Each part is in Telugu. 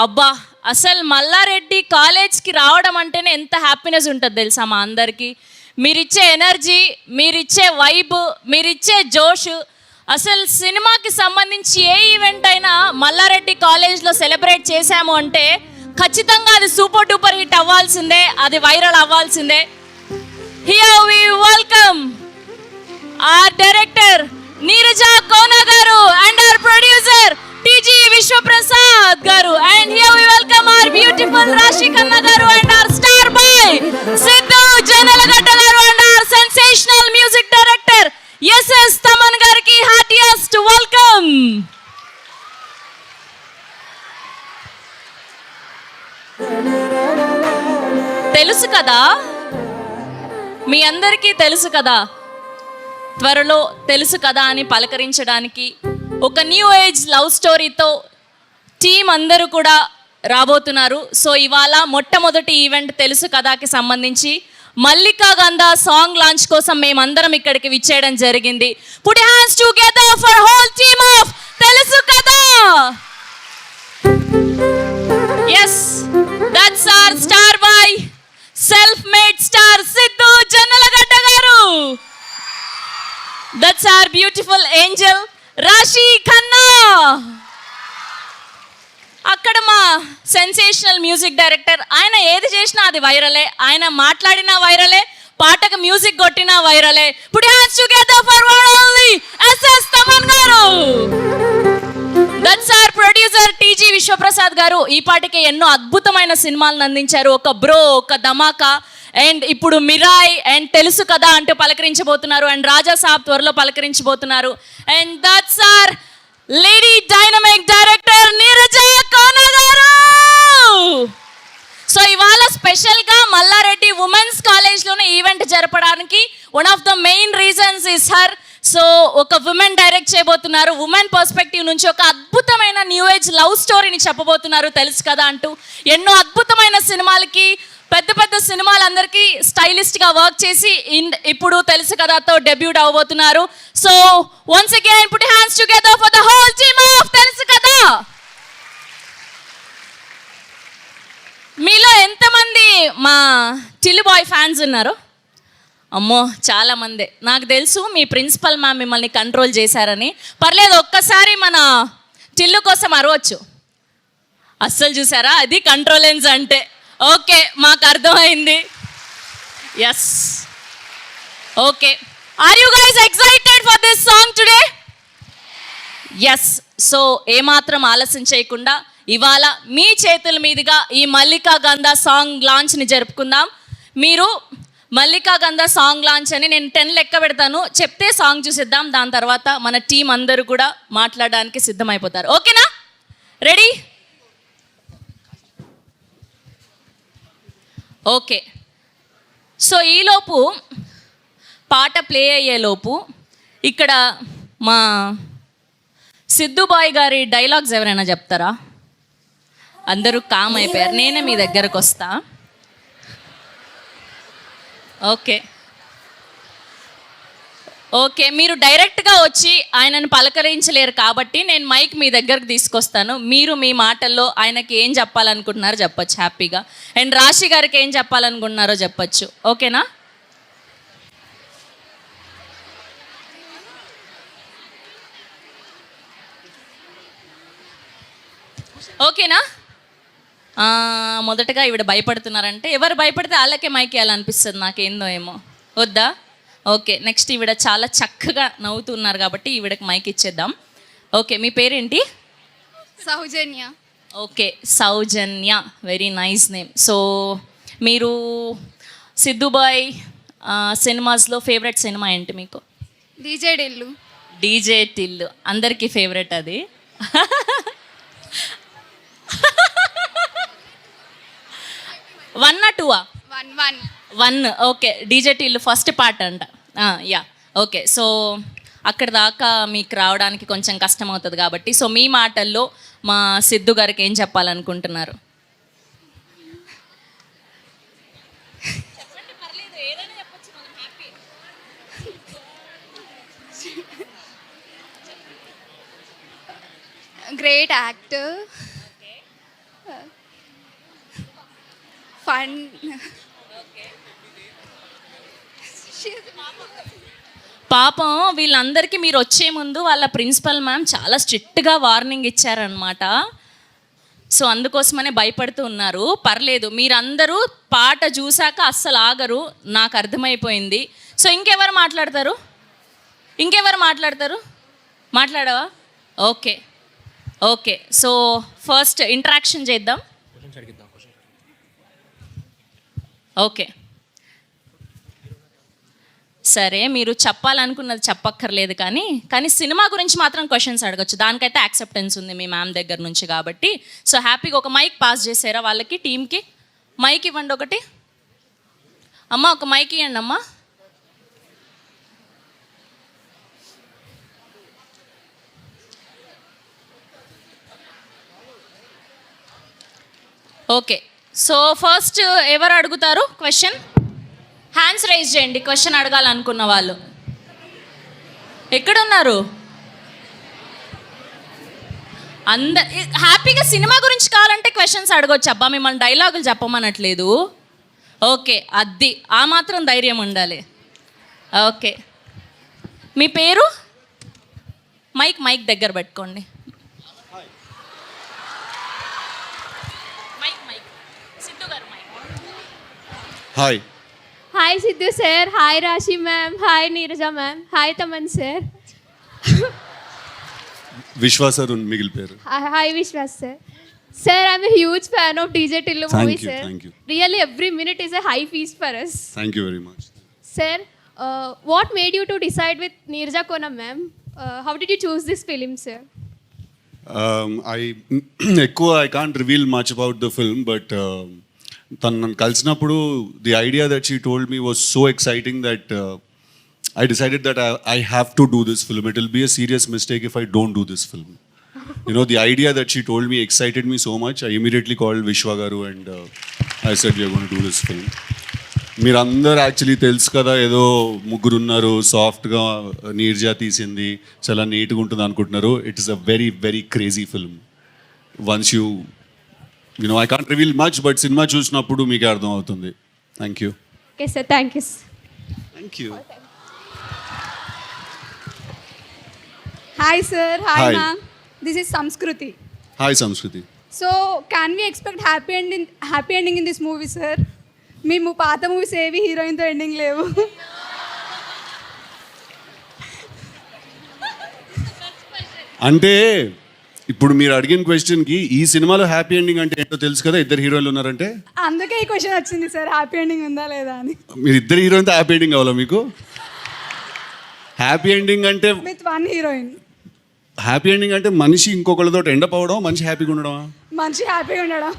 అబ్బా, అసలు మల్లారెడ్డి కాలేజ్కి రావడం అంటేనే ఎంత హ్యాపీనెస్ ఉంటుంది తెలుసా మా అందరికీ. మీరిచ్చే ఎనర్జీ, మీరిచ్చే వైబ్, మీరిచ్చే జోష్, అసలు సినిమాకి సంబంధించి ఏ ఈవెంట్ అయినా మల్లారెడ్డి కాలేజ్లో సెలబ్రేట్ చేశాము అంటే ఖచ్చితంగా అది సూపర్ డూపర్ హిట్ అవ్వాల్సిందే, అది వైరల్ అవ్వాల్సిందే. Here we welcome our director Neeraja Kona garu and our producer TG Vishwaprasad garu, and here we welcome our beautiful Rashi Khanna garu and our star boy Sidhu Janalagatta garu and our sensational music director SS Taman gariki heartiest welcome. తెలుసు కదా, మీ అందరికీ తెలుసు కదా, త్వరలో తెలుసు కదా అని పలకరించడానికి ఒక న్యూ ఏజ్ లవ్ స్టోరీతో టీం అందరూ కూడా రాబోతున్నారు. సో ఇవాళ మొట్టమొదటి ఈవెంట్ తెలుసు కదాకి సంబంధించి మల్లికా గంధ సాంగ్ లాంచ్ కోసం మేమందరం ఇక్కడికి విచ్చేయడం జరిగింది. Put hands together for whole team of తెలుసు కదా. Yes, that's our star boy, self made star Sidhu Jonnalagadda garu. That's our beautiful angel Rashi Khanna. అక్కడ మా సెన్సేషనల్ మ్యూజిక్ డైరెక్టర్, ఆయన ఏది చేసినా అది వైరలే, ఆయన మాట్లాడినా వైరలే, పాటకు మ్యూజిక్ కొట్టినా వైరలే. Put hands together for only SS Thaman garu. That's our producer TG Vishwaprasad garu. ఈ పాటకి ఎన్నో అద్భుతమైన సినిమాలను అందించారు. ఒక బ్రో, ఒక ధమాకా, అండ్ ఇప్పుడు మిరాయ్ అండ్ తెలుసు కదా అంటూ పలకరించబోతున్నారు, అండ్ రాజా సాబ్ త్వరలో పలకరించబోతున్నారు. And that's are lady dynamic director Neeraja Kona garu. So ఇవాళ స్పెషల్గా మల్లారెడ్డి ఉమెన్స్ కాలేజ్లోనే ఈవెంట్ జరపడానికి one of the main reasons is her. So ఒక ఉమెన్ డైరెక్ట్ చేయబోతున్నారు, ఉమెన్ పర్స్పెక్టివ్ నుంచి ఒక అద్భుతమైన న్యూ ఏజ్ లవ్ స్టోరీని చెప్పబోతున్నారు తెలుసు కదా అంటూ. ఎన్నో అద్భుతమైన సినిమాలకి, పెద్ద పెద్ద సినిమాలందరికీ స్టైలిస్ట్గా వర్క్ చేసి ఇప్పుడు తెలుసు కదాతో డెబ్యూట్ అవ్వబోతున్నారు. So once again put hands together for the whole team of తెలుసు కదా. మీలో ఎంతమంది మా టిల్లు బాయ్ ఫ్యాన్స్ ఉన్నారు? అమ్మో, చాలా మందే. నాకు తెలుసు మీ ప్రిన్సిపల్ మ్యామ్ మిమ్మల్ని కంట్రోల్ చేశారని. పర్లేదు, ఒక్కసారి మన టిల్లు కోసం అరవచ్చు. అస్సలు చూసారా, అది కంట్రోలెన్స్ అంటే. ఓకే, మాకు అర్థమైంది. Yes, okay. Are you guys excited for this song today? Yes. So ఏమాత్రం ఆలస్యం చేయకుండా ఇవాళ మీ చేతుల మీదుగా ఈ మల్లికా గంధ సాంగ్ లాంచ్ని జరుపుకుందాం. మీరు మల్లికా గంధ సాంగ్ లాంచ్ అని నేను 10 లెక్క పెడతాను, చెప్తే సాంగ్ చూసిద్దాం. దాని తర్వాత మన టీం అందరూ కూడా మాట్లాడడానికి సిద్ధమైపోతారు. ఓకేనా? రెడీ? ఓకే. సో ఈలోపు పాట ప్లే అయ్యేలోపు ఇక్కడ మా సిద్ధుబాయ్ గారి డైలాగ్స్ ఎవరైనా చెప్తారా? అందరూ కామ్ అయిపోయారు, నేనే మీ దగ్గరకు వస్తా. ఓకే ఓకే, మీరు డైరెక్ట్గా వచ్చి ఆయనను పలకరించలేరు కాబట్టి నేను మైక్ మీ దగ్గరకు తీసుకొస్తాను. మీరు మీ మాటల్లో ఆయనకి ఏం చెప్పాలనుకుంటున్నారో చెప్పచ్చు హ్యాపీగా, అండ్ రాశి గారికి ఏం చెప్పాలనుకుంటున్నారో చెప్పచ్చు. ఓకేనా? ఓకేనా? మొదటగా ఈవిడ భయపడుతున్నారంటే, ఎవరు భయపడితే వాళ్ళకే మైక్ ఇవ్వాలనిపిస్తుంది నాకేందో ఏమో. వద్దా? ఓకే. నెక్స్ట్ ఈవిడ చాలా చక్కగా నవ్వుతున్నారు కాబట్టి ఈవిడకి మైక్ ఇచ్చేద్దాం. ఓకే, మీ పేరేంటి? సౌజన్య. ఓకే, సౌజన్య, వెరీ నైస్ నేమ్. సో మీరు సిద్ధుబాయ్ సినిమాస్లో ఫేవరెట్ సినిమా ఏంటి మీకు? డీజే టిల్లు. డీజే టిల్లు అందరికీ ఫేవరెట్ అది. 1 or 2? 1. Okay, DJ Tillu first part అంట. Yeah, okay. సో అక్కడ దాకా మీకు రావడానికి కొంచెం కష్టం అవుతుంది కాబట్టి, సో మీ మాటల్లో మా సిద్ధు గారికి ఏం చెప్పాలనుకుంటున్నారు? great actor. ఫన్. పాపం వీళ్ళందరికీ మీరు వచ్చే ముందు వాళ్ళ ప్రిన్సిపల్ మ్యామ్ చాలా స్ట్రిక్ట్గా వార్నింగ్ ఇచ్చారనమాట. సో అందుకోసమనే భయపడుతూ ఉన్నారు. పర్లేదు, మీరందరూ పాట చూశాక అస్సలు ఆగరు, నాకు అర్థమైపోయింది. సో ఇంకెవరు మాట్లాడతారు? మాట్లాడవా? Okay okay. So first interaction చేద్దాం. ఓకే సరే, మీరు చెప్పాలనుకున్నది చెప్పక్కర్లేదు, కానీ సినిమా గురించి మాత్రం క్వశ్చన్స్ అడగచ్చు. దానికైతే యాక్సెప్టెన్స్ ఉంది మీ మ్యామ్ దగ్గర నుంచి కాబట్టి. సో హ్యాపీగా ఒక మైక్ పాస్ చేసారా వాళ్ళకి, టీమ్కి మైక్ ఇవ్వండి ఒకటి. అమ్మ ఒక మైక్ ఇవ్వండి అమ్మా. ఓకే, సో ఫస్ట్ ఎవరు అడుగుతారు క్వశ్చన్? హ్యాండ్స్ రైజ్ చేయండి క్వశ్చన్ అడగాలనుకున్న వాళ్ళు. ఎక్కడున్నారు? హ్యాపీగా సినిమా గురించి కావాలంటే క్వశ్చన్స్ అడగొచ్చు అబ్బా, మిమ్మల్ని డైలాగులు చెప్పమనట్లేదు. ఓకే, అది ఆ మాత్రం ధైర్యం ఉండాలి. ఓకే, మీ పేరు? మైక్ దగ్గర పెట్టుకోండి. Sidhu garu mike. Hi. Hi Sidhu sir, hi Rashi ma'am, hi Neeraja ma'am, hi Taman sir. Vishwas Arun మిగిల్ పేరు. Hi Vishwas sir. Sir, I'm a huge fan of DJ Tillu movie sir. Thank you. Really every minute is a high feast for us. Thank you very much. Sir, what made you to decide with Neeraja Kona ma'am? How did you choose this film sir? I can't reveal much about the film, but తను నన్ను కలిసినప్పుడు the idea that she told me was so exciting that I decided that I have to do this film. It will be a serious mistake if I don't do this film. The idea that she told me excited me so much. I immediately called Vishwa garu and I said we're going to do this film. మీరందరూ యాక్చువల్లీ తెలుసు కదా, ఏదో ముగ్గురు ఉన్నారు, సాఫ్ట్గా నీర్జా తీసింది, చాలా నీట్గా ఉంటుంది అనుకుంటున్నారు. It is a very very crazy film. Once I can't reveal much, but cinema చూసినప్పుడు మీకే అర్థం అవుతుంది. Thank you. Okay sir, thank you. Thank you. Hi sir, hi Hi. ma'am. This is Samskruti. Hi సంస్కృతి. So can we expect happy ending in this movie sir? మేము పాత మూవీస్ ఏవి హీరోయిన్తో ఎండింగ్ లేవు. అంటే ఇప్పుడు మీరు అడిగిన క్వశ్చన్కి ఈ సినిమాలో హ్యాపీ ఎండింగ్ అంటే ఏంటో తెలుసు కదా, ఇద్దరు హీరోయిన్లు ఉన్నారంటే. అందుకే ఈ క్వశ్చన్ వచ్చింది సార్, హ్యాపీ ఎండింగ్ ఉందా లేదా అని. మీరు ఇద్దరు హీరోయిన్తో హ్యాపీ ఎండింగ్ కావాలా మీకు? హ్యాపీ ఎండింగ్ అంటే with one heroine. Happy ending అంటే మనిషి ఇంకొకరితో ఎండపోవడం, మనిషి హ్యాపీగా ఉండడం. మంచి హ్యాపీగా ఉండడం.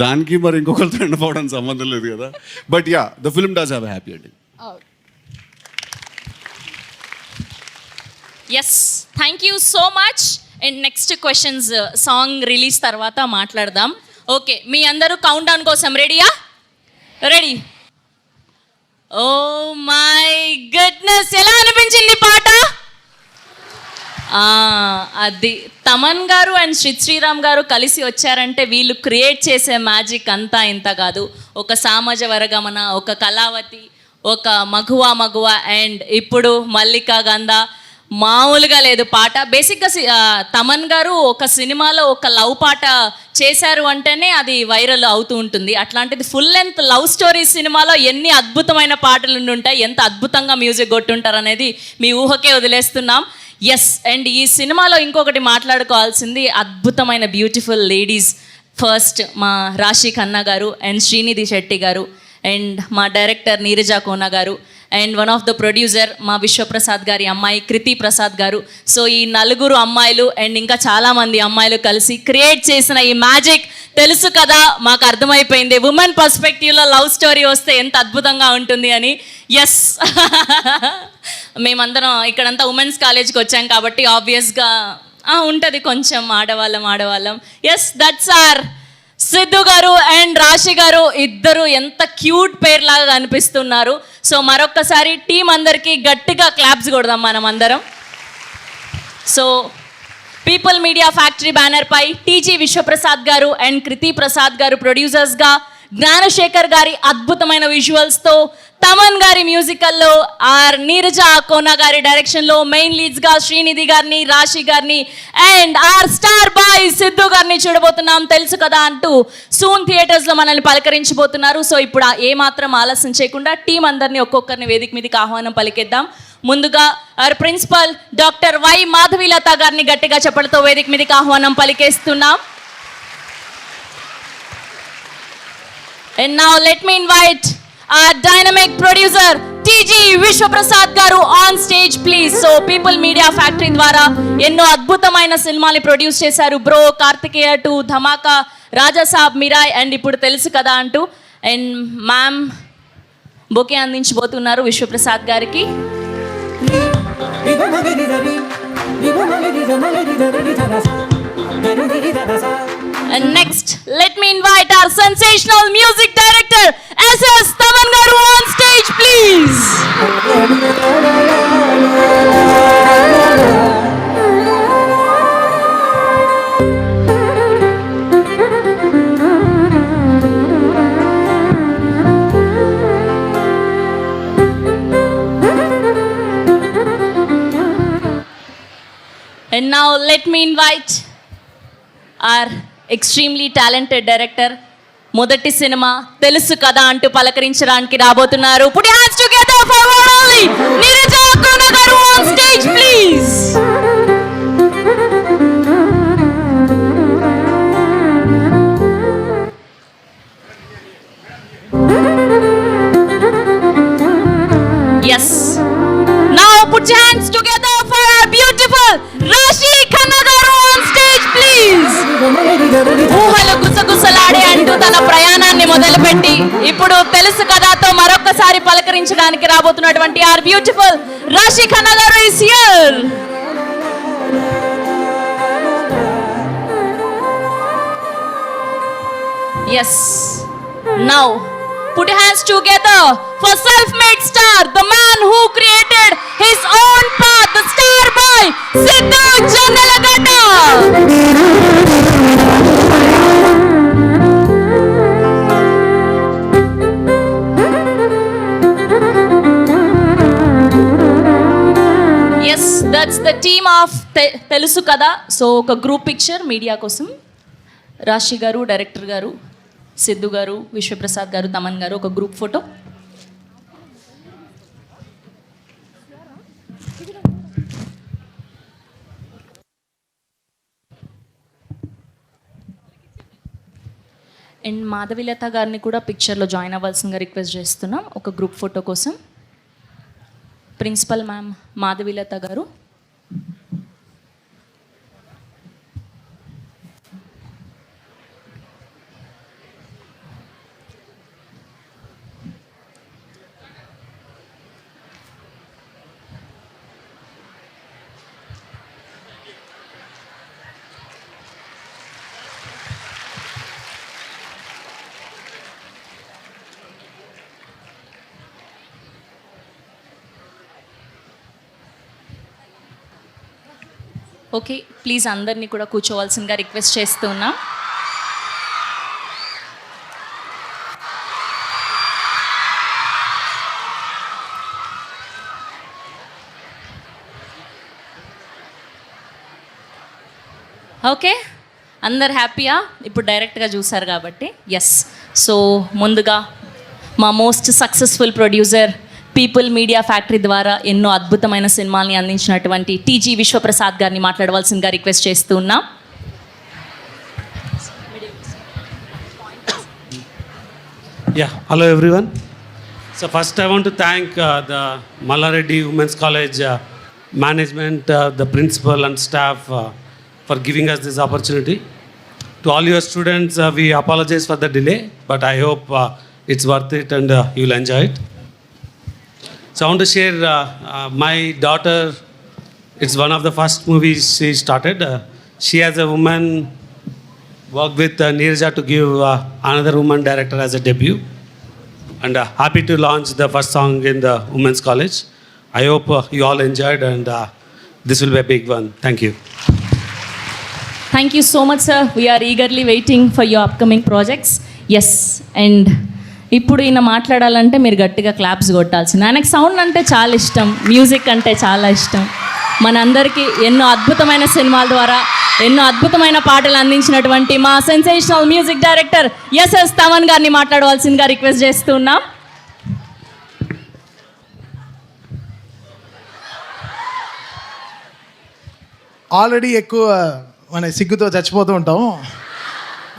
దానికి మరి ఇంకొకరితో ఎండపోవడానికి సంబంధం లేదు కదా. But yeah, the film does have happy ending. Yes, thank you so much. And next questions song release తర్వాత మాట్లాడదాం. ఓకే, మీ అందరూ కౌంట్ డౌన్ కోసం రెడీయా? రెడీ? ఓ మై గుడ్నెస్, ఎలా అనిపించింది పాట? అది తమన్ గారు అండ్ శ్రీరామ్ గారు కలిసి వచ్చారంటే వీళ్ళు క్రియేట్ చేసే మ్యాజిక్ అంతా ఇంత కాదు. ఒక సామాజ వర్గమన, ఒక కళావతి, ఒక మగువ అండ్ ఇప్పుడు మల్లికా గంధ, మామూలుగా లేదు పాట. బేసిక్గా తమన్ గారు ఒక సినిమాలో ఒక లవ్ పాట చేశారు అంటేనే అది వైరల్ అవుతూ ఉంటుంది. అట్లాంటిది ఫుల్ లెంత్ లవ్ స్టోరీ సినిమాలో ఎన్ని అద్భుతమైన పాటలు ఉంటాయి, ఎంత అద్భుతంగా మ్యూజిక్ కొట్టుంటారు అనేది మీ ఊహకే వదిలేస్తున్నాం. ఎస్, అండ్ ఈ సినిమాలో ఇంకొకటి మాట్లాడుకోవాల్సింది, అద్భుతమైన బ్యూటిఫుల్ లేడీస్. ఫస్ట్ మా రాశి ఖన్నా గారు అండ్ శ్రీనిధి శెట్టి గారు అండ్ మా డైరెక్టర్ నీరజా కోనా గారు and one of the producer మా విశ్వప్రసాద్ గారి అమ్మాయి కృతి ప్రసాద్ గారు. సో ఈ నలుగురు అమ్మాయిలు అండ్ ఇంకా చాలామంది అమ్మాయిలు కలిసి క్రియేట్ చేసిన ఈ మ్యాజిక్ తెలుసు కదా, మాకు అర్థమైపోయింది. ఉమెన్ పర్స్పెక్టివ్లో లవ్ స్టోరీ వస్తే ఎంత అద్భుతంగా ఉంటుంది అని. ఎస్, మేమందరం ఇక్కడంతా ఉమెన్స్ కాలేజ్కి వచ్చాం కాబట్టి ఆబ్వియస్గా ఉంటుంది కొంచెం ఆడవాళ్ళం. ఎస్, దట్స్ ఆర్ సిద్ధు గారు అండ్ రాశి గారు, ఇద్దరు ఎంత క్యూట్ పేర్ లాగా కనిపిస్తున్నారు. సో మరొక్కసారి టీం అందరికీ గట్టిగా క్లాప్స్ కొడదాం మనం అందరం. So people media factory banner పై టీజీ విశ్వప్రసాద్ గారు అండ్ కృతి ప్రసాద్ గారు ప్రొడ్యూసర్స్గా, జ్ఞానశేఖర్ గారి అద్భుతమైన విజువల్స్తో, తమన్ గారి మ్యూజికల్లో, ఆర్ నీరజ కోన గారి డైరెక్షన్లో మెయిన్ లీడ్స్గా శ్రీనిధి గారిని, రాశి గారిని and our star boy Siddhu గారిని చూడబోతున్నాం. తెలుసు కదా అంటూ సూన్ థియేటర్స్లో మనల్ని పలకరించబోతున్నారు. సో ఇప్పుడు ఏమాత్రం ఆలస్యం చేయకుండా టీం అందరినీ ఒక్కొక్కరిని వేదిక మీదకి ఆహ్వానం పలికేద్దాం. ముందుగా our principal doctor Y Madhavilatha గారిని గట్టిగా చప్పలతో వేదిక మీదకి ఆహ్వానం పలికేస్తున్నాం. And now let me invite our dynamic producer TG Vishwaprasad garu on stage please. So People Media Factory ద్వారా ఎన్నో అద్భుతమైన సినిమాని ప్రొడ్యూస్ చేశారు. బ్రో, కార్తికేయ 2, ధమాకా, రాజా సాబ్, మిరాయ్ అండ్ ఇప్పుడు తెలుసు కదా అంటూ. అండ్ మ్యామ్ బొకే అందించబోతున్నారు విశ్వప్రసాద్ గారికి. And next, let me invite our sensational music director, SS Taman garu on stage, please. And now let me invite our extremely talented director, మొదటి సినిమా తెలుసు కదా అంటూ పలకరించడానికి రాబోతున్నారు. Put your hands together for one only Neeraja Kona గారు on stage please. Yes. Now put your hands together for our beautiful Rashi Khanna garu on stage please. ఊహలు గుసగుసలాడే అంటూ తన ప్రయాణాన్ని మొదలుపెట్టి ఇప్పుడు తెలుసు కదాతో మరొకసారి పలకరించడానికి రాబోతున్నటువంటి ఆర్ బ్యూటిఫుల్ రాశి ఖన్నా గారు is here. Yes. Now put your hands together for self-made star, the man who created his own path, the star boy, Sidhu Jannalagada. Yes, that's the team of Telusu Kada. So, oka group picture media kosam. Rashi garu, director garu, Siddhu గారు, విశ్వప్రసాద్ గారు, తమన్ గారు ఒక గ్రూప్ ఫోటో. అండ్ మాధవీలత గారిని కూడా పిక్చర్లో జాయిన్ అవ్వాల్సిందిగా రిక్వెస్ట్ చేస్తున్నాం ఒక గ్రూప్ ఫోటో కోసం. ప్రిన్సిపల్ మ్యామ్ మాధవీలత గారు. ఓకే, ప్లీజ్ అందరినీ కూడా కూర్చోవాల్సిందిగా రిక్వెస్ట్ చేస్తున్నా. ఓకే, అందరు హ్యాపీయా? ఇప్పుడు డైరెక్ట్గా చూసారు కాబట్టి. ఎస్, సో ముందుగా మా most successful producer, people media factory ద్వారా ఎన్నో అద్భుతమైన సినిమాల్ని అందించినటువంటి టీజీ విశ్వప్రసాద్ గారిని మాట్లాడవలసిందిగా రిక్వెస్ట్ చేస్తూ ఉన్నాం. Hello everyone. So first I want to thank the Mallareddy Women's College management, the principal and staff for giving us this opportunity. To all your students, we apologize for the delay, but I hope it's worth it and you'll enjoy it. So I want to share my daughter, it's one of the first movies she started. She as a woman worked with Neeraja to give another woman director as a debut. And happy to launch the first song in the Women's College. I hope you all enjoyed and this will be a big one. Thank you. Thank you so much, sir. We are eagerly waiting for your upcoming projects. Yes. And ఇప్పుడు ఈయన మాట్లాడాలంటే మీరు గట్టిగా క్లాప్స్ కొట్టాల్సింది. ఆయనకు సౌండ్ అంటే చాలా ఇష్టం, మ్యూజిక్ అంటే చాలా ఇష్టం. మనందరికీ ఎన్నో అద్భుతమైన సినిమాల ద్వారా ఎన్నో అద్భుతమైన పాటలు అందించినటువంటి మా sensational music director SS Thaman గారిని మాట్లాడవలసిందిగా రిక్వెస్ట్ చేస్తున్నాం. ఆల్రెడీ ఎక్కువ మన సిగ్గుతో చచ్చిపోతూ ఉంటాం,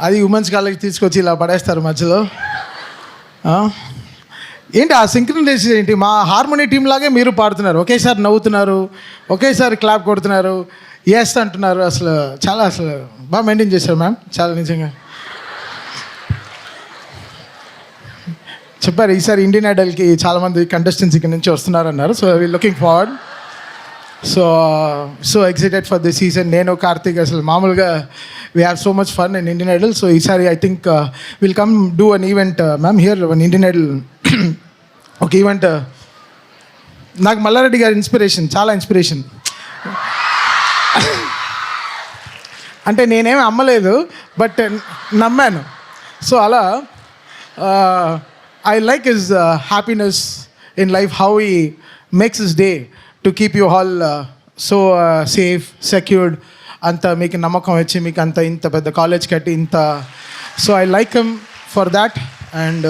అది ఉమెన్స్ కాలేజ్ తీసుకొచ్చి ఇలా పడేస్తారు మధ్యలో. ఏంటి ఆ సింక్రనైజేషన్ ఏంటి? మా హార్మోనీ టీం లాగే మీరు పాడుతున్నారు, ఒకేసారి నవ్వుతున్నారు, ఒకేసారి క్లాప్ కొడుతున్నారు, ఎస్ అంటున్నారు. అసలు బాగా మెయింటైన్ చేశారు మ్యామ్, చాలా నిజంగా చెప్పారు. ఈసారి ఇండియన్ ఐడల్కి చాలామంది కంటెస్టెంట్స్ ఇక్కడ నుంచి వస్తున్నారన్నారు. So we looking forward, so excited for this season. నేను కార్తీక్ అసలు మామూలుగా we have so much fun in Indian Idol. So ఈసారి I think will come do an event ma'am here one Indian Idol ఒక ఈవెంట్. నాకు మల్లారెడ్డి గారి ఇన్స్పిరేషన్, చాలా ఇన్స్పిరేషన్. అంటే నేనేమి అమ్మలేదు, బట్ నమ్మాను. సో అలా I like his happiness in life, how he makes his day to keep you all so safe, secured. అంత మీకు నమ్మకం వచ్చి మీకు అంత ఇంత పెద్ద కాలేజ్ కట్టి ఇంత. So I like him for that and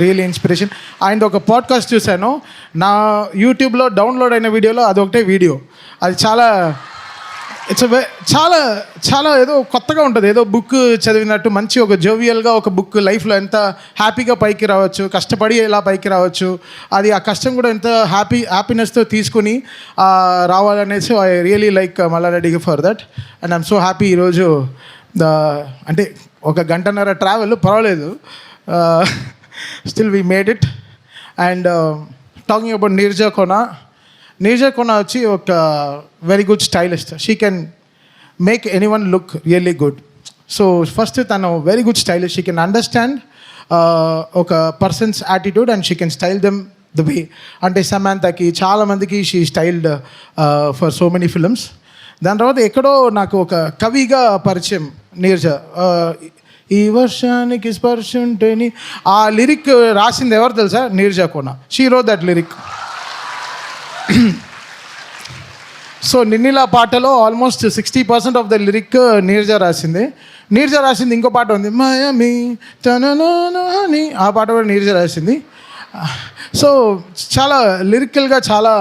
really inspiration. ఆయన ఒక పాడ్కాస్ట్ చూశాను, నా యూట్యూబ్లో డౌన్లోడ్ అయిన వీడియోలో అదొకటే వీడియో. అది చాలా చాలా చాలా ఏదో కొత్తగా ఉంటుంది, ఏదో బుక్ చదివినట్టు మంచి ఒక జోవియల్గా ఒక బుక్. లైఫ్లో ఎంత హ్యాపీగా పైకి రావచ్చు, కష్టపడి ఎలా పైకి రావచ్చు, అది ఆ కష్టం కూడా ఎంత హ్యాపీనెస్తో తీసుకుని రావాలనేసి I really like Mallareddy for that. And I'm so happy ఈరోజు అంటే ఒక గంటన్నర ట్రావెల్ పర్వాలేదు, still we made it. And talking about Neeraja Kona వచ్చి ఒక very good stylist. She can make any one look really good. So first తను very good stylist. She can understand ఒక person's attitude and she can style them the way. అంటే సమాంతకి చాలామందికి she styled for so many films. దాని తర్వాత ఎక్కడో నాకు ఒక కవిగా పరిచయం నీరజ. ఈ వర్షానికి స్పర్శుంటేని ఆ లిరిక్ రాసింది ఎవరు తెలుసా? Neeraja Kona. She wrote that lyric. So Ninnila పాటలో almost 60% of the lyric Neeraja రాసింది. ఇంకో పాట ఉంది, మాయమి తనని, ఆ పాట కూడా నీరజ రాసింది. సో చాలా లిరికల్గా చాలా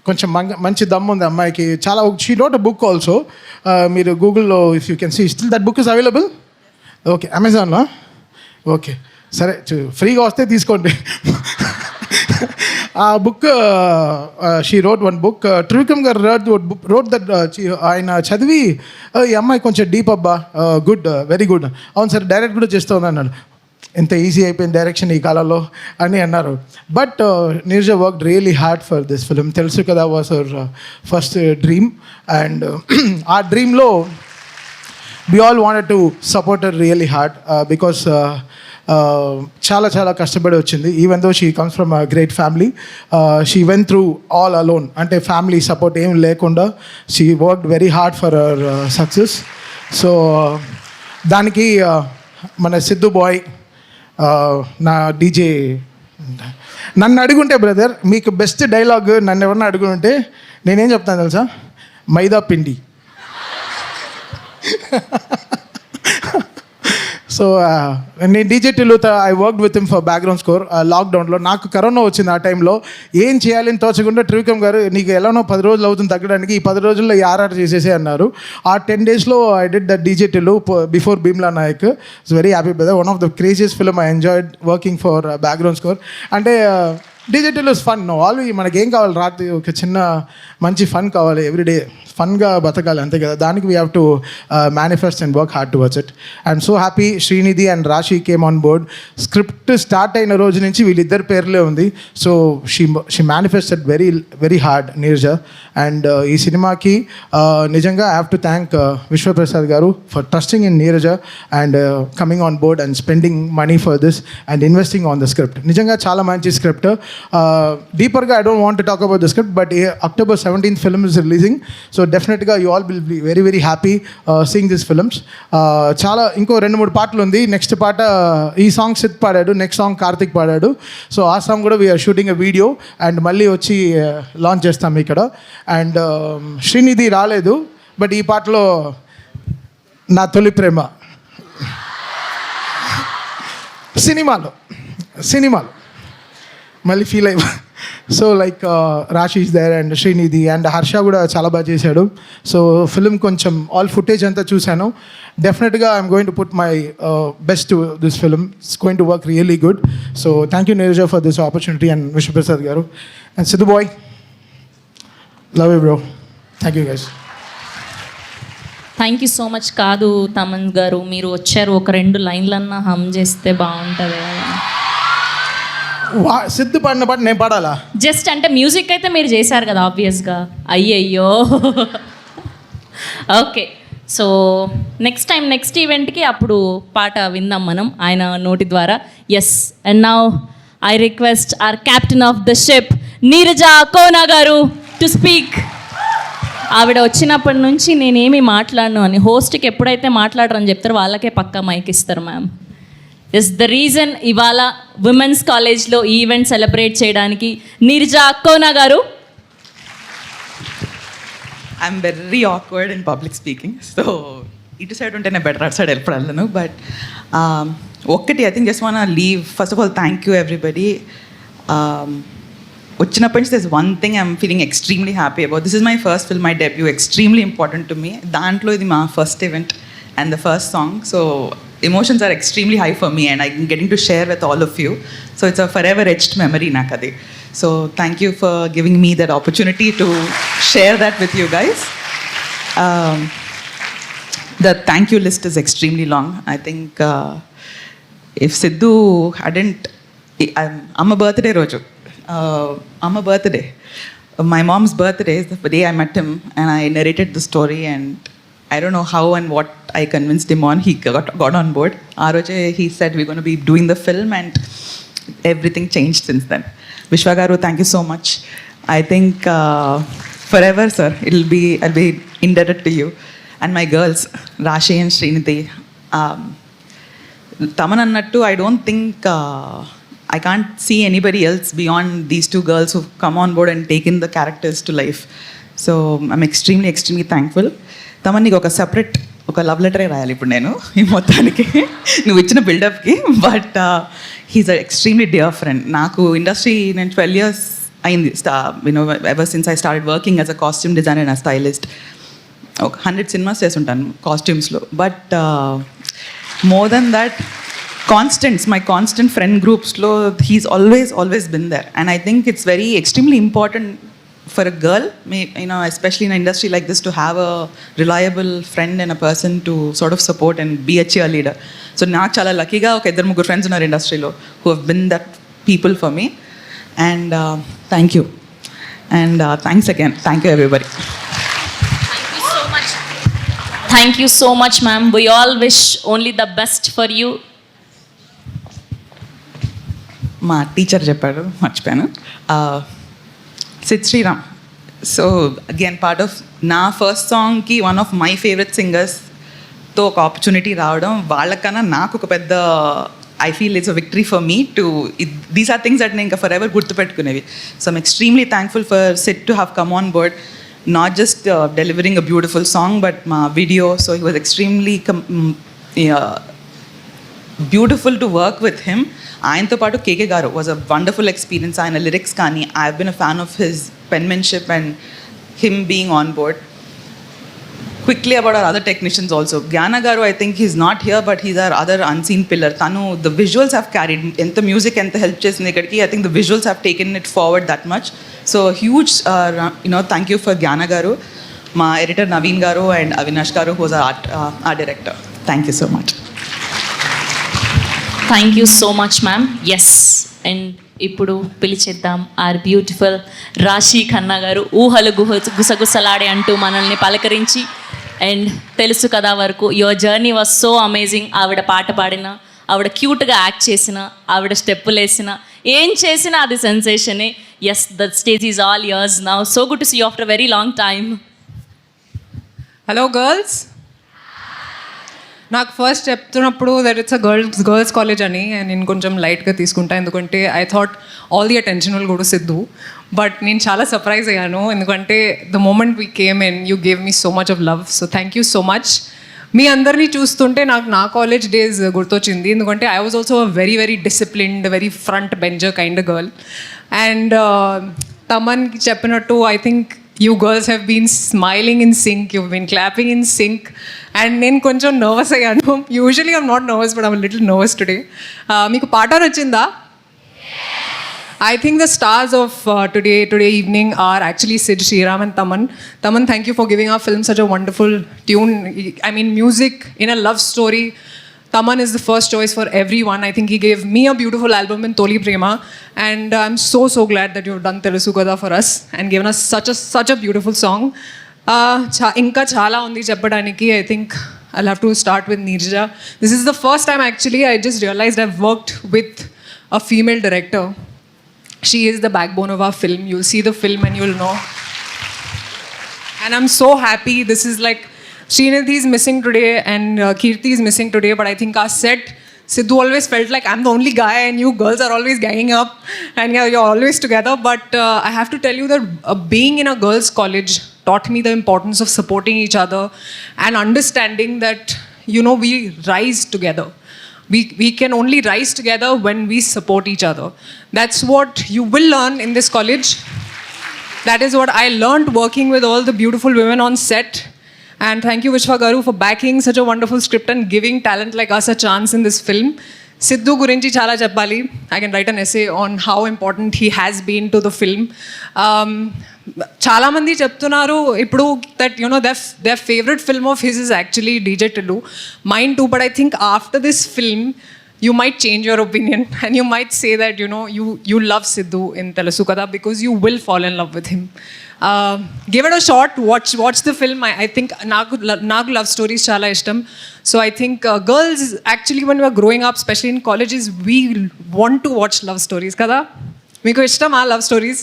కొంచెం మంచి దమ్ ఉంది అమ్మాయికి. చాలా she wrote a book also. మీరు గూగుల్లో if you can see, still that book is available. Okay, అమెజాన్లో. ఓకే, సరే, ఫ్రీగా వస్తే తీసుకోండి. ఆ book she wrote one book. Trivikram గారు రోట్ దట్. ఆయన చదివి ఈ అమ్మాయి కొంచెం డీప్ అబ్బా, గుడ్, వెరీ గుడ్. అవును సార్, డైరెక్ట్ కూడా చేస్తూ ఉంది అన్నాడు. ఎంత ఈజీ అయిపోయింది డైరెక్షన్ ఈ కాలంలో అని అన్నారు. But Neeraja worked really hard for this film. తెలుసు కదా, was hour first dream. And ఆ డ్రీమ్లో we all wanted to support her really hard because చాలా చాలా కష్టపడి వచ్చింది. Even though she comes from a great family, she went through all alone. అంటే ఫ్యామిలీ సపోర్ట్ ఏం లేకుండా she worked very hard for our success. So దానికి మన సిద్ధు బాయ్, నా డీజే, నన్ను అడుగుంటే బ్రదర్ మీకు బెస్ట్ డైలాగ్ నన్ను ఎవరన్నా అడుగుంటే నేనేం చెప్తాను తెలుసా? మైదా పిండి. సో నేను డీజే టిల్లుతో I worked with him for background score. లాక్డౌన్లో నాకు కరోనా వచ్చింది. ఆ టైంలో ఏం చేయాలని తోచకుండా త్రివిక్రమ్ గారు, నీకు ఎలానో 10 రోజులు అవుతుంది తగ్గడానికి, ఈ 10 రోజుల్లో ఈ ఆర్ఆర్ చేసేసే అన్నారు. ఆ 10 డేస్లో I did the DJ Tillu before Bheemla Nayak. It's very happy brother. One of the craziest film I enjoyed working for background score. అంటే DJ Tillu is fun. Already మనకేం కావాలి? రాత్రి ఒక చిన్న మంచి ఫన్ కావాలి, ఎవ్రీడే ఫన్గా బతకాలి, అంతే కదా. దానికి we have to manifest and work hard towards it. I'm so happy Srinidhi and Raashi came on board. Script start అయిన రోజు నుంచి వీళ్ళిద్దరి పేర్లే ఉంది. So she manifested very very hard Neeraja. And ఈ సినిమాకి నిజంగా I have to thank Vishwaprasad garu for trusting in Neeraja and coming on board and spending money for this and investing on the script. నిజంగా చాలా మంచి script. డీపర్గా I don't want to talk about the script, but October 17th film is releasing. So డెఫినెట్గా you all will be very very happy seeing this films. చాలా ఇంకో 2-3 పాటలు ఉంది. నెక్స్ట్ పాట ఈ సాంగ్ సిద్ పాడాడు, నెక్స్ట్ సాంగ్ కార్తిక్ పాడాడు. సో ఆ సాంగ్ కూడా we're shooting a video and మళ్ళీ వచ్చి లాంచ్ చేస్తాం ఇక్కడ. అండ్ శ్రీనిధి రాలేదు, బట్ ఈ పాటలో నా తొలి ప్రేమ సినిమాలో మళ్ళీ ఫీల్ అయ్యా. So like Raashi is there and Srinidhi and Harsha కూడా చాలా బాగా చేశాడు. సో ఫిల్మ్ కొంచెం ఆల్ ఫుటేజ్ అంతా చూశాను. డెఫినెట్గా I'm going to put my best to this film. It's going to work really good. So thank you Neeraja for this opportunity and Vishwaprasad garu and Siddhu boy, love you bro. Thank you guys. Thank you so much. కాదు తమన్ గారు, మీరు వచ్చారు, ఒక 2 లైన్లన్నా హమ్ చేస్తే బాగుంటుంది కదా. సిద్ధు పాడిన పాట నేను పాడాలా? జస్ట్ అంటే మ్యూజిక్ అయితే మీరు చేశారు కదా ఆబ్వియస్గా. అయ్యయ్యో. Okay, so next time next ఈవెంట్కి అప్పుడు పాట విందాం మనం ఆయన నోటి ద్వారా. Yes, and now I request our captain of the ship Neeraja Kona గారు టు స్పీక్. ఆవిడ వచ్చినప్పటి నుంచి నేనేమి మాట్లాడను అని, హోస్ట్కి ఎప్పుడైతే మాట్లాడరని చెప్తారో వాళ్ళకే పక్కా మైక్ ఇస్తారు మ్యామ్. ఇస్ ద రీజన్ ఇవాళ విమెన్స్ కాలేజ్లో ఈ ఈవెంట్ సెలబ్రేట్ చేయడానికి నీరజ కోనా గారు. I'm very awkward in public speaking, so ఇటు సైడ్ ఉంటేనే బెటర్, అటు సైడ్ వెళ్ళను. బట్ ఒక్కటి I think just one leave. First of all thank you everybody. వచ్చినప్పటి నుంచి this one thing I'm feeling extremely happy about. This is my first film, my debut, extremely important to me. దాంట్లో ఇది మా first event and the first song. So emotions are extremely high for me and I'm getting to share with all of you. So it's a forever etched memory nakadi. So thank you for giving me that opportunity to share that with you guys. The thank you list is extremely long. I think if Sidhu hadn't, I'm a birthday roju. I'm a birthday. My mom's birthday is the day I met him and I narrated the story and I don't know how and what I convinced him on. He got on board. Aroje, he said we're going to be doing the film and everything changed since then. Vishwa Garu, thank you so much. I think forever, sir, I'll be indebted to you. And my girls, Rashi and Srinidhi. Taman annattu, I don't think I can't see anybody else beyond these 2 girls who've come on board and taken the characters to life. So I'm extremely thankful. Thaman నీకు ఒక సెపరేట్ ఒక లవ్ లెటరే రాయాలి ఇప్పుడు నేను ఈ మొత్తానికి నువ్వు ఇచ్చిన బిల్డప్కి. But he's a extremely dear friend. నాకు ఇండస్ట్రీ నేను 12 years అయింది, ever since I started working as a costume designer and stylist. ఒక 100 సినిమాస్ చేస్తుంటాను కాస్ట్యూమ్స్లో. But more then that constants, my constant friend గ్రూప్స్లో he's always been there. And I think it's very extremely important for a girl, especially in an industry like this, to have a reliable friend and a person to sort of support and be a cheerleader. So నాకు చాలా లక్కీగా ఒక 2-3 ఫ్రెండ్స్ ఉన్నారు ఇండస్ట్రీలో who have been that people for me. And thank you. And thanks again. Thank you everybody. Thank you so much, ma'am. We all wish only the best for you. మా టీచర్ చెప్పాడు, మర్చిపోయాను. Sid Sriram. So again, part of నా ఫస్ట్ సాంగ్కి వన్ ఆఫ్ మై ఫేవరెట్ సింగర్స్తో ఒక ఆపర్చునిటీ రావడం వాళ్ళకన్నా నాకు ఒక పెద్ద I feel it's a victory for me too. These are things that నేను ఇంకా ఫర్ ఎవర్ గుర్తుపెట్టుకునేవి. So I'm extremely thankful for Sid to have come on board, not just delivering a beautiful song but మా video. So he was extremely beautiful to work with him. ఆయనతో పాటు KK garu was a wonderful experience. ఆయన లిరిక్స్ కానీ, I have been a fan of his penmanship and him being on board. Quickly about our other technicians also. Gyana Garu, I think he's not here, but he's our other unseen pillar. Tanu, the visuals have carried, enta music enta help chesindi ikkadiki. I think the visuals have taken it forward that much. So huge, thank you for Gyana Garu, ma editor Naveen Garu and Avinash Garu, who was our art director. Thank you so much. Thank you so much, ma'am. Yes, and ఇప్పుడు పిలిచేద్దాం ఆర్ బ్యూటిఫుల్ రాశి ఖన్నా గారు. ఊహలు గుసగుసలాడే అంటూ మనల్ని పలకరించి, అండ్ తెలుసు కదా వరకు your journey was so amazing. ఆవిడ పాట పాడిన ఆవిడ క్యూట్గా యాక్ట్ చేసిన, ఆవిడ స్టెప్పులు వేసిన, ఏం చేసినా అది సెన్సేషనే. Yes, the stage is all yours now. So good to see you after very long time. Hello girls, నాకు ఫస్ట్ చెప్తున్నప్పుడు that it's a girls college అని నేను కొంచెం లైట్గా తీసుకుంటా, ఎందుకంటే I thought all the attention will go to Siddhu. But నేను చాలా సర్ప్రైజ్ అయ్యాను, ఎందుకంటే the moment we came in you gave me so much of love. So thank you so much. మీ అందరినీ చూస్తుంటే నాకు నా కాలేజ్ డేస్ గుర్తొచ్చింది, ఎందుకంటే I was also very very disciplined, very front bencher kind girl. And తమన్కి చెప్పినట్టు I think you girls have been smiling in sync, you've been clapping in sync, and నేను కొంచెం నర్వస్ అయ్యాను. Usually I'm not nervous, but I'm little nervous today. మీకు పాట నచ్చిందా? I think the stars of today evening are actually Sid Sriram and Taman. Taman, thank you for giving our film such a wonderful tune. I mean, music in a love story. Taman is the first choice for everyone. I think he gave me a beautiful album in Toli Prema, and I'm so glad that you've done Telusu Kada for us and given us such a beautiful song. Inka chala undi cheppadaniki. I think I'll have to start with Neerja. This is the first time actually I just realized I've worked with a female director. She is the backbone of our film. You'll see the film and you'll know. And I'm so happy. This is like Srinidhi is missing today and Kirti is missing today, but I think our set, Sidhu always felt like I'm the only guy and you girls are always ganging up and yeah, you're always together. But I have to tell you that being in a girls' college taught me the importance of supporting each other and understanding that, you know, we rise together. We can only rise together when we support each other. That's what you will learn in this college. That is what I learned working with all the beautiful women on set. And thank you, Vishwa Garu, for backing such a wonderful script and giving talent like us a chance in this film. Sidhu gurinchi chala cheppali. I can write an essay on how important he has been to the film. Chala mandi cheptunnaru ippudu that, you know, their favorite film of his is actually DJ Tillu. Mine too, but I think after this film you might change your opinion and you might say that, you know, you love Sidhu in Telusu Kada because you will fall in love with him. Give it a shot, watch the film. I think నాకు love stories చాలా ఇష్టం. So I think girls actually when we are growing up, especially in colleges, we want to watch love stories కదా. మీకు ఇష్టమా love stories?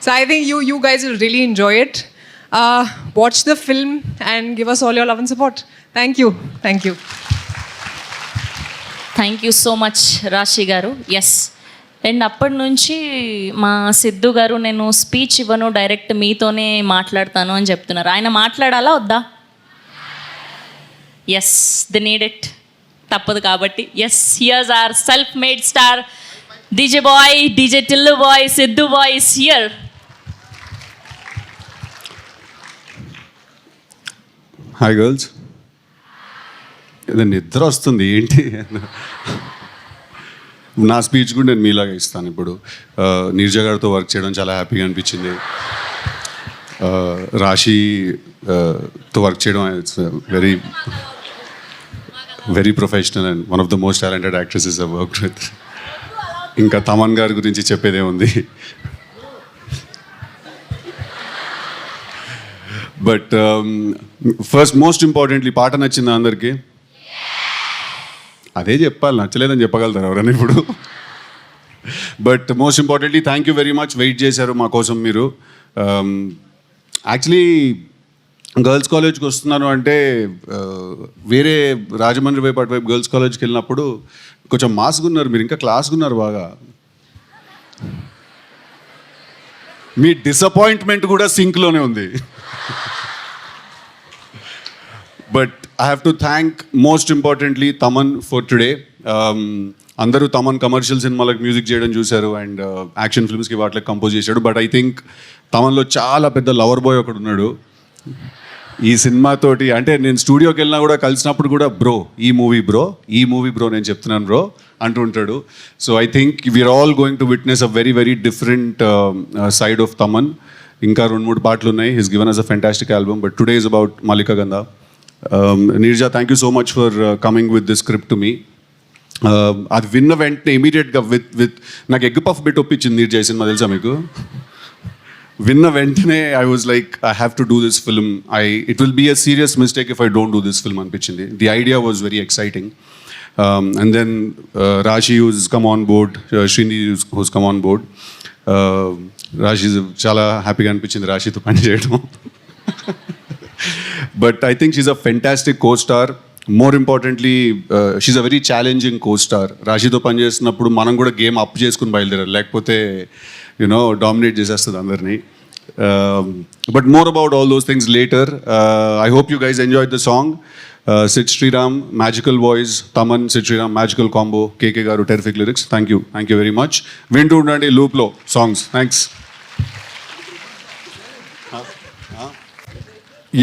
So I think you guys will really enjoy it. Watch the film and give us all your love and support. Thank you. Thank you so much రాశి గారు. ఎస్, అండ్ అప్పటి నుంచి మా సిద్ధు గారు నేను స్పీచ్ ఇవ్వను, డైరెక్ట్ మీతోనే మాట్లాడతాను అని చెప్తున్నారు. ఆయన మాట్లాడాలా వద్దా? ఎస్, ది నీడ్ ఇట్, తప్పదు కాబట్టి. Yes, here's our self made star DJ boy, DJ Tillu boy, Siddhu boy is here. Hi girls. నిద్ర వస్తుంది ఏంటి? నా స్పీచ్ కూడా నేను మీలాగా ఇస్తాను ఇప్పుడు. నీర్జా గారితో వర్క్ చేయడం చాలా హ్యాపీగా అనిపించింది. రాశితో వర్క్ చేయడం it's very very professional and one of the most talented actresses I worked with. ఇంకా తమన్ గారి గురించి చెప్పేదే ఉంది. బట్ ఫస్ట్ మోస్ట్ ఇంపార్టెంట్లీ పాట నచ్చిందా అందరికీ? అదే చెప్పాలి, నచ్చలేదని చెప్పగలుగుతారు ఎవరైనా ఇప్పుడు? But most importantly thank you very much. Wait చేశారు మా కోసం మీరు. యాక్చువల్లీ గర్ల్స్ కాలేజ్కి వస్తున్నాను అంటే వేరే రాజమండ్రి వైపు అటువైపు గర్ల్స్ కాలేజ్కి వెళ్ళినప్పుడు కొంచెం మాస్గా ఉన్నారు మీరు, ఇంకా క్లాస్గా ఉన్నారు బాగా. మీ డిసప్పాయింట్మెంట్ కూడా సింక్లోనే ఉంది. But I have to thank most importantly Taman for today. అందరూ తమన్ కమర్షియల్ సినిమాలకు మ్యూజిక్ చేయడం చూశారు అండ్ యాక్షన్ ఫిల్మ్స్కి వాటికి కంపోజ్ చేశాడు. బట్ ఐ థింక్ తమన్లో చాలా పెద్ద లవర్ బాయ్ ఒకడు ఉన్నాడు ఈ సినిమాతోటి. అంటే నేను స్టూడియోకి వెళ్ళినా కూడా కలిసినప్పుడు కూడా బ్రో ఈ మూవీ బ్రో నేను చెప్తున్నాను బ్రో అంటూ ఉంటాడు. So I think we're all going to witness a very very different side of Thaman. ఇంకా 2-3 పాటలు ఉన్నాయి. His given us a fantastic album. But today is about Mallika Gandha. Neerja, thank you so much for coming with this script to me. అది విన్న వెంటనే ఇమీడియట్గా విత్ నాకు ఎగ్ పఫ్ బిట్ ఒప్పించింది నీర్జా ఈ సినిమా, తెలుసా మీకు? విన్న వెంటనే I was like I have to do this film. It will be a serious mistake if I don't do this film అనిపించింది. The idea was very exciting. And then Rashi, who's come on board, Srini, who's come on board. Rashi చాలా హ్యాపీగా అనిపించింది రాశితో పనిచేయడం. But I think she's a fantastic co-star. More importantly, she's a very challenging co-star. రాశితో పనిచేస్తున్నప్పుడు మనం కూడా గేమ్ అప్ చేసుకుని బయలుదేరాలి, లేకపోతే డామినేట్ చేసేస్తుంది అందరినీ. But more about all those things later. I hope you guys enjoyed the song. Sid Sriram, magical voice. Taman, Sid Sriram, magical combo. KK Garu, terrific lyrics. Thank you very much. Vintu Nandi, Loop Lo songs. Thanks.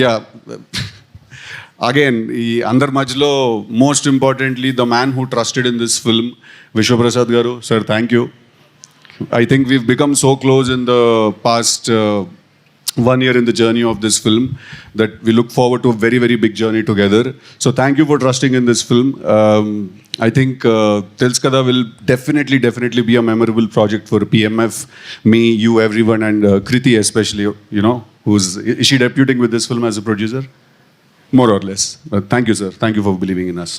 Yeah. Again, ఈ అందరి మధ్యలో most importantly the man who trusted in this film, Vishwaprasad garu. Sir, thank you. I think we've become so close in the past 1 year in the journey of this film that we look forward to a very, very big journey together. So thank you for trusting in this film. I think Telusu Kada will definitely be a memorable project for PMF, me, you, everyone, and Kriti especially, is she debuting with this film as a producer? More or less. Thank you, sir. Thank you for believing in us.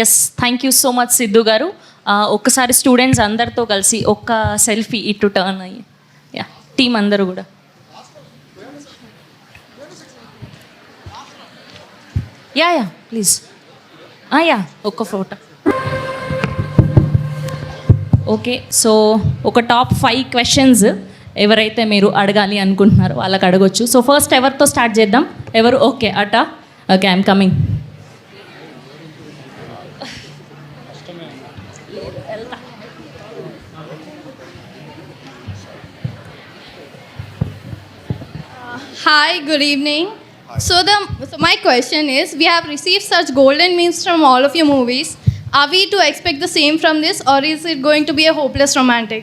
Yes, thank you so much Siddhu గారు. ఒక్కసారి స్టూడెంట్స్ అందరితో కలిసి ఒక్క సెల్ఫీ ఇటు టర్న్ అయ్యి, యా, టీం అందరూ కూడా. యా ప్లీజ్, ఒక్క ఫోటో. ఓకే, సో ఒక టాప్ 5 క్వశ్చన్స్ ఎవరైతే మీరు అడగాలి అనుకుంటున్నారో వాళ్ళకి అడగొచ్చు. సో ఫస్ట్ ఎవరితో స్టార్ట్ చేద్దాం? ఎవరు? Okay, okay, I'm coming. Hi, good evening. So my question is, we have received such golden memes from all of your movies. Are we to expect the same from this, or is it going to be a hopeless romantic?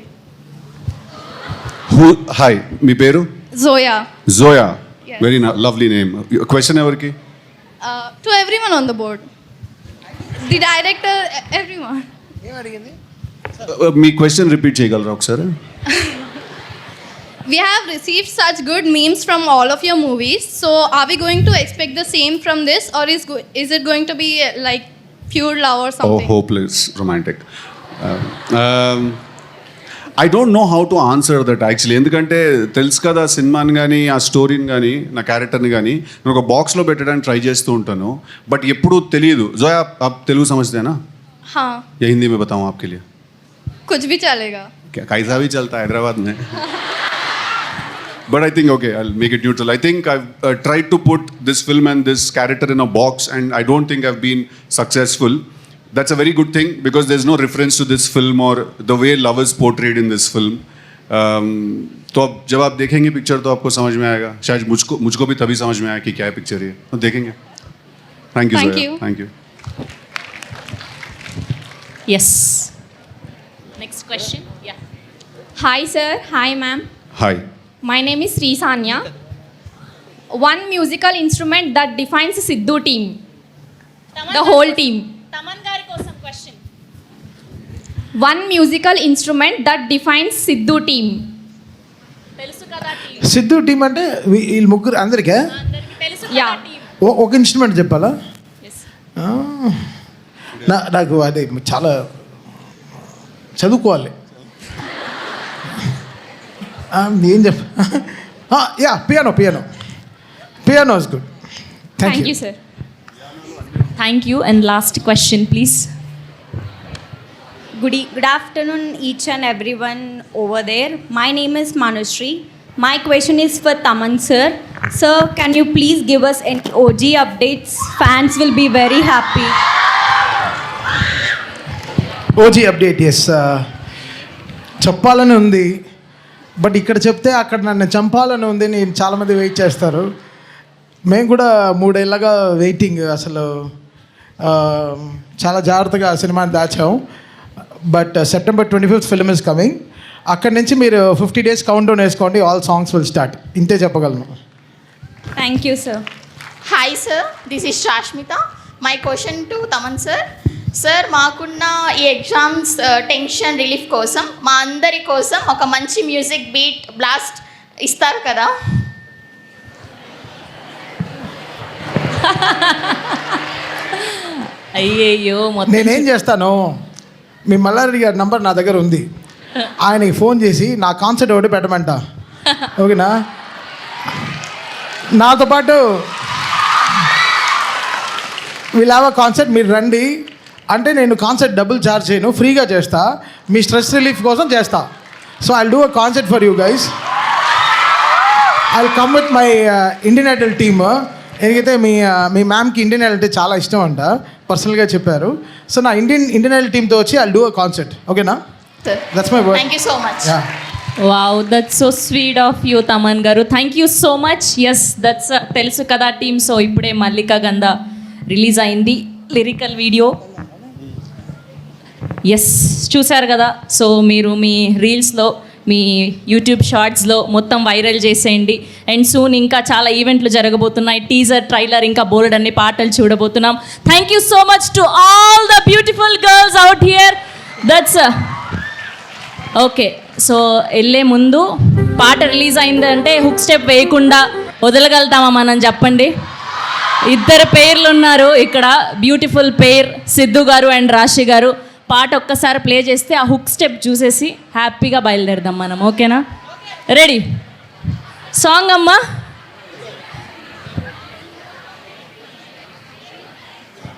Hi, మీ పేరు? Zoya. Zoya. Yes. Very lovely name. Question ఎవరికి? To everyone on the board. The director, everyone. Me question repeat చేయగలరా ఒకసారి? We have received such good memes from all of your movies. So are we going to expect the same from this, or is it going to be like pure love or something? Oh, hopeless romantic. I don't know how to answer that actually. ఎందుకంటే తెలుసు కదా, సినిమాని కానీ ఆ స్టోరీని కానీ నా క్యారెక్టర్ని కానీ నేను ఒక బాక్స్లో పెట్టడానికి ట్రై చేస్తూ ఉంటాను, బట్ ఎప్పుడూ తెలియదు. జోయా, आप తెలుగు समझते हैं ना? हाँ. या हिंदी में बताऊँ आपके लिए? कुछ भी चलेगा. कैसा भी चलता है हैदराबाद में. But I think, okay, I'll make it neutral. I think I've tried to put this film and this character in a box, and I don't think I've been successful. That's a very good thing, because there's no reference to this film or the way love is portrayed in this film. तो अब जब आप देखेंगे पिक्चर तो आपको समझ में आएगा. शायद मुझको भी तभी समझ में आया कि क्या पिक्चर है. तो देखेंगे. Thank you, Thank Zoya. you. Thank you. Yes, next question. Yeah. Hi sir, hi ma'am. Hi. My name is Sri Sanya. One musical instrument that defines Sidhu team. The whole team. Thaman గారి కోసం question. One musical instrument that defines Sidhu team. తెలుసు కదా టీం, సిద్ధు టీం అంటే వీళ్ళు ముగ్గురు అందరికే అందరికి తెలుసు Yeah. కదా టీం. ఒక ఇన్స్ట్రుమెంట్ చెప్పాలా? ఎస్. నాకు అదే చాలా చదువుకోవాలి. ఏం చెప్ప yeah, piano is good. Thank you sir. Thank you. And last question please. Good afternoon, each and everyone over there. My name is Manushree. My question is for Taman sir. Sir, can you please give us any OG updates? Fans will be very happy. OG update, yes, చెప్పాలని ఉంది, బట్ ఇక్కడ చెప్తే అక్కడ నన్ను చంపాలని ఉంది. నేను చాలామంది వెయిట్ చేస్తారు. మేము కూడా 3 ఏళ్ళగా వెయిటింగ్. అసలు చాలా జాగ్రత్తగా సినిమాని దాచాం. But September 25th film is coming. అక్కడి నుంచి మీరు 50 days కౌంట్ డౌన్ వేసుకోండి. All songs will start. ఇంతే చెప్పగలను. Thank you, sir. Hi sir, this is Shashmita. My question to Taman sir. Sir, మాకున్న ఈ ఎగ్జామ్స్ టెన్షన్ రిలీఫ్ కోసం మా అందరి కోసం ఒక మంచి మ్యూజిక్ బీట్ బ్లాస్ట్ ఇస్తారు కదా? అయ్యయ్యో మొత్తం నేనేం చేస్తాను, మీ మల్లారెడ్డి గారి నంబర్ నా దగ్గర ఉంది, ఆయనకి ఫోన్ చేసి నా కాన్సర్ట్ ఒకటి పెట్టమంట, ఓకేనా? నాతో పాటు వీళ్ళు హ్యావ్ కాన్సర్ట్, మీరు రండి అంటే నేను కాన్సర్ట్ డబుల్ ఛార్జ్ చేయను, ఫ్రీగా చేస్తా, మీ స్ట్రెస్ రిలీఫ్ కోసం చేస్తా. So I do a concert for you guys. I come with my Indian Idol team. ఎందుకైతే మీ మ్యామ్కి ఇండియన్ ఐడల్ అంటే చాలా ఇష్టం అంట, పర్సనల్గా చెప్పారు. సో నా ఇండియన్ ఐడల్ టీమ్తో వచ్చి ఐ డూ అ కాన్సర్ట్, ఓకేనా? That's my word. Thank you so much. Wow, that's so sweet of you Thaman garu. Thank you so much. Yes, that's తెలుసు కదా టీమ్. సో ఇప్పుడే మల్లికా గంధ రిలీజ్ అయింది, లిరికల్ వీడియో. ఎస్, చూశారు కదా. సో మీరు మీ రీల్స్లో, మీ యూట్యూబ్ షార్ట్స్లో మొత్తం వైరల్ చేసేయండి. అండ్ సూన్ ఇంకా చాలా ఈవెంట్లు జరగబోతున్నాయి, టీజర్, ట్రైలర్, ఇంకా బోల్డ్ అన్ని పాటలు చూడబోతున్నాం. Thank you so much to all the beautiful girls out here. That's okay. So వెళ్ళే ముందు పాట రిలీజ్ అయిందంటే హుక్ స్టెప్ వేయకుండా వదలగలుగుతామా మనం, చెప్పండి? ఇద్దరు పేర్లు ఉన్నారు ఇక్కడ, బ్యూటిఫుల్ పేర్, సిద్ధు గారు అండ్ రాశి గారు. పాట ఒక్కసారి ప్లే చేస్తే ఆ హుక్ స్టెప్ చూసేసి హ్యాపీగా బయలుదేరదాం మనం, ఓకేనా? రెడీ? సాంగ్ అమ్మా.